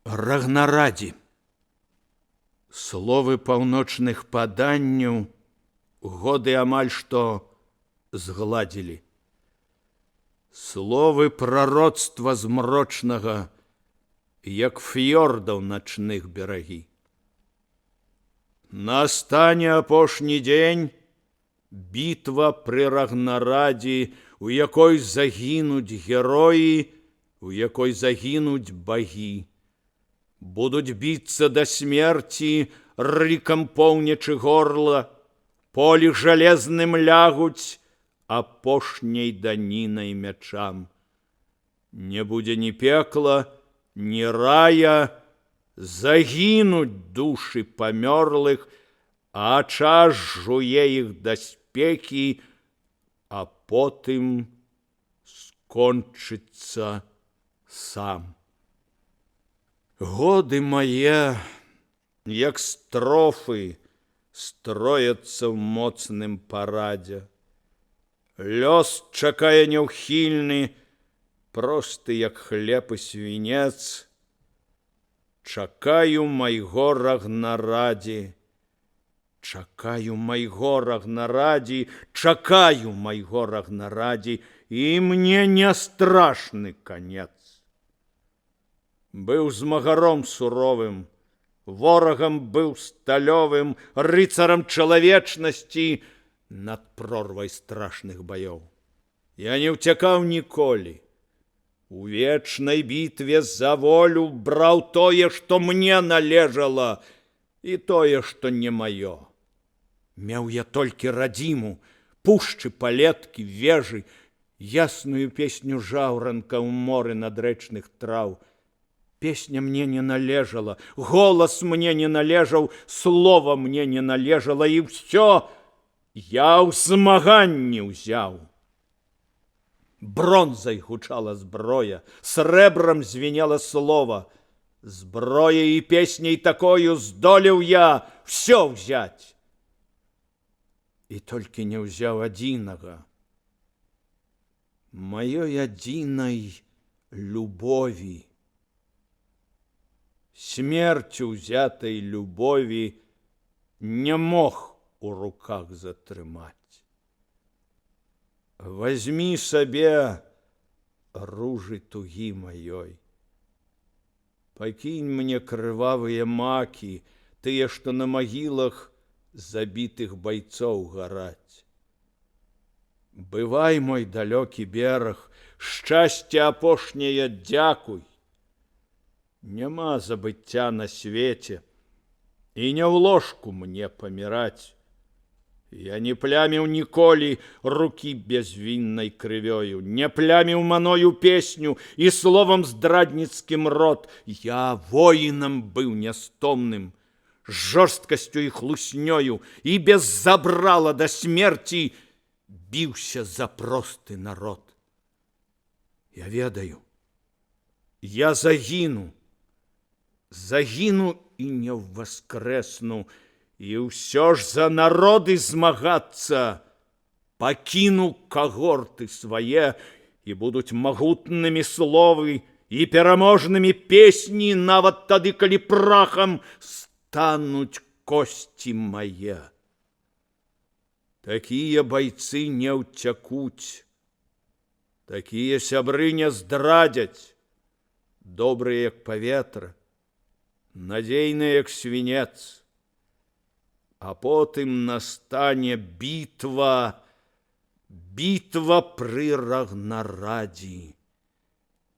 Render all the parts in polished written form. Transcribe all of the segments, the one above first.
Рагнарадзі. Словы паўночных паданняў годы амаль што згладзілі. Словы прароцтва змрочнага, як фьордаў начных берагі. Настане апошні дзень, бітва пры Рагнарадзі, у якой загінуць героі, у якой загінуць багі. Будуць біцца да смерці, рыкам поўнячы горла, полі жалезным лягуць, апошняй данінай мячам. Не будзе ні пекла, ні рая, загінуць душы памёрлых, а час жуе іх даспекі, а потым скончыцца сам. Годы мае, як строфы, строяцца ў моцным парадзе. Лёс чакае няўхільны, просты, як хлеб і свінец. Чакаю майго Рагнарадзі, чакаю майго Рагнарадзі, чакаю майго Рагнарадзі, і мне не страшны канец. Быў змагаром суровым, ворагам быў сталёвым, рыцарам чалавечнасці над прорвай страшных баёў. Я не ўцякаў ніколі. У вечнай бітве за волю браў тое, што мне належала, і тое, што не маё. Меў я толькі радзіму, пушчы, палеткі, вежы, ясную песню жаўранка ў моры надрэчных траў. Песня мне не належала, голас мне не належаў, слова мне не належала, і ўсё я ў змаганні ўзяў. Бронзай гучала зброя, срэбрам звенела слова. Зброяй і песняй такою здолеў я всё ўзяць. І толькі не ўзяў адзінага, маёй адзінай любові. Смерцю ўзятай любові не мог у руках затрымаць. Возьми сабе ружы тугі маёй. Пакінь мне крывавыя макі, тыя, што на магілах забітых байцоў гараць. Бывай, мой далёкі бераг, шчасце апошняе дзякуй. Няма забыцця на свеце, і не ў ложку мне паміраць. Я не пляміў ніколі рукі безвіннай крывёю, не пляміў маною песню і словам здрадніцкім рот. Я воінам быў нястомным, жорсткасцю і хлуснёю, і без забрала да смерці біўся за просты народ. Я ведаю, я загіну, загіну і не ўваскрэсну, і ўсё ж за народы змагацца. Пакіну кагорты свае, і будуць магутнымі словы і пераможнымі песні, нават тады, калі прахам стануць косці мае. Такія байцы не ўцякуць, такія сябры не здрадзяць, добрыя, як паветра, надзейныя, як свінец. А потым настане бітва, бітва пры Рагнарадзі,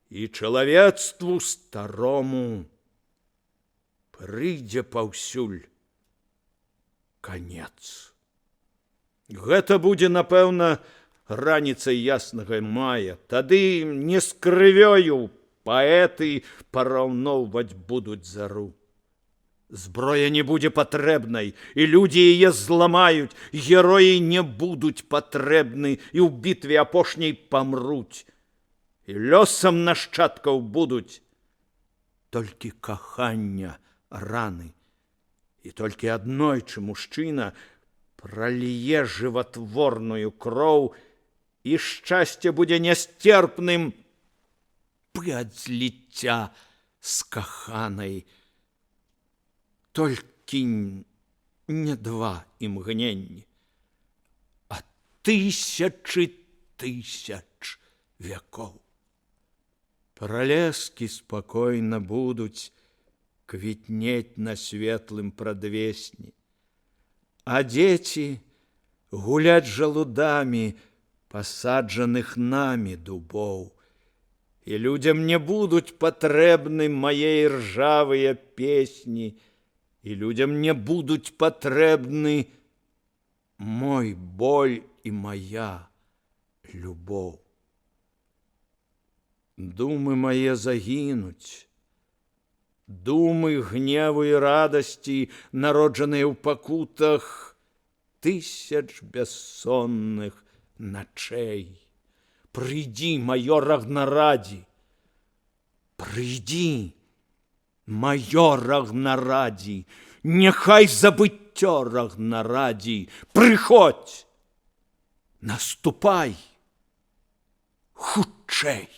і чалавецтву старому прыйдзе паўсюль канец. Гэта будзе, напэўна, раніцай яснага мая. Тады не з крывёю паэты параўноўваць будуць зару. Зброя не будзе патрэбнай, і людзі яе зламаюць, героі не будуць патрэбны, і ў бітве апошняй памруць, і лёсам нашчадкаў будуць толькі кахання раны, і толькі аднойчы мужчына праліе жыватворную кроў, і шчасце будзе нясцерпным, пы ад зліцця з каханай. Толькі не 2 імгненні, а тысячы тысяч векоў. Пралескі спакойна будуць квітнець на светлым прадвесні, а дзеці гуляць жалудамі пасаджаных намі дубоў, і людзям не будуць патрэбны мае іржавыя песні, і людям не будуць патрэбны мой боль і моя любоў. Думы мае загінуць, думы гневу і радасці, народжаныя ў пакутах тысяч бессонных ночей. Прыйдзі, маё Рагнарадзі, прыйдзі, маё Рагнарадзі, няхай забыццё Рагнарадзі, прыходзь, наступай хутчэй.